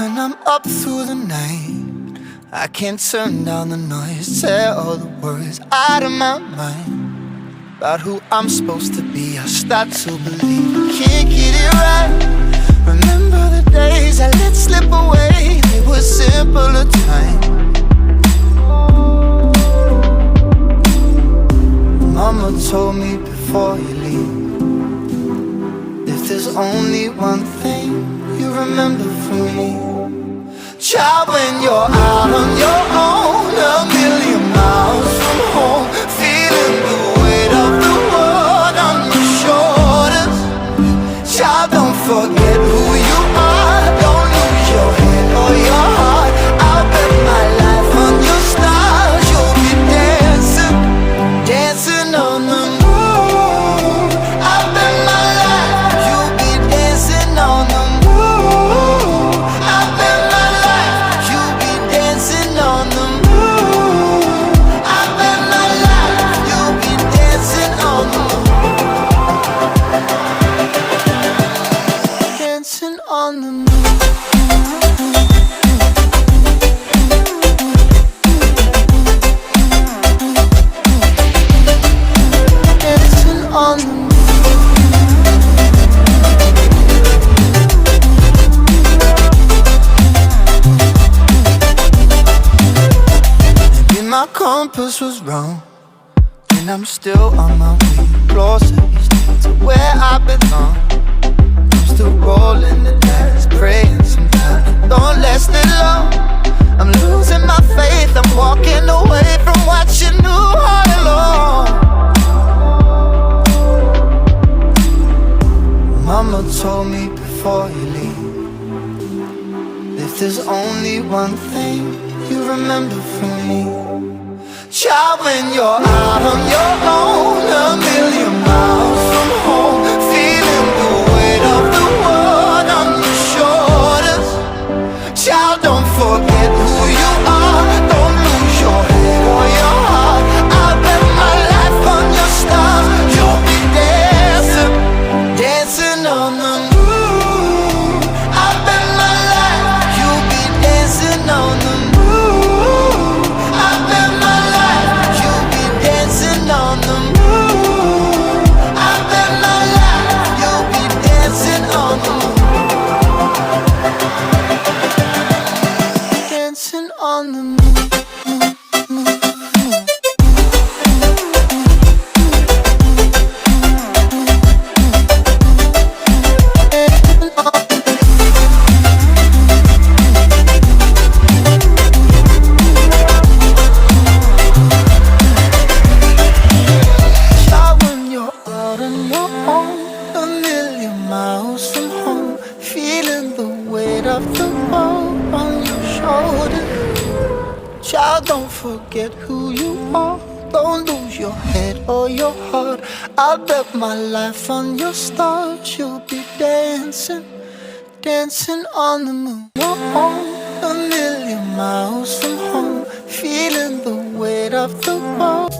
When I'm up through the night, I can't turn down the noise, tear all the worries out of my mind about who I'm supposed to be. I start to believe I can't get it right. Remember the days I let slip away, they were simpler times. Mama told me before you leave, if there's only one thing you remember from me, child, when you're out on your own, a million miles from home, feeling the weight of the world on your shoulders, child, don't forget who you are, don't lose your head or your heart. I'll bet my life on your stars, you'll be dancing, dancing on the moon. I'll bet my life you'll be dancing on the moon. I'll bet my life you'll be dancing on the moon. I'll bet my life you'll be dancing on the moon. Dancing on the moon. Dancing on the moon. Maybe my compass was wrong, and I'm still on my way closer each day to where I belong. I'm still rolling the dice, praying sometimes it don't last that long. I'm losing my faith, I'm walking away from what you knew all along. Mama told me before you leave, if there's only one thing you remember from me, child, when you're out on your own, a million miles from home, feeling the weight of the world on your shoulders, child, don't forget who you are, don't lose your head or your heart. I'll bet my life on your stars, you'll be dancing, dancing on the moon. I'll bet my life you'll be dancing on the moon. I'll bet my life you'll be dancing on the moon. I'll bet my life you'll be dancing on the moon. Dancing on the moon. Child, when you're out on your own, a million miles from home, feeling the weight of the world on your shoulders, child, don't forget who you are, don't lose your head or your heart. I'll bet my life on your stars, you'll be dancing, dancing on the moon. You're on a million miles from home, feeling the weight of the world.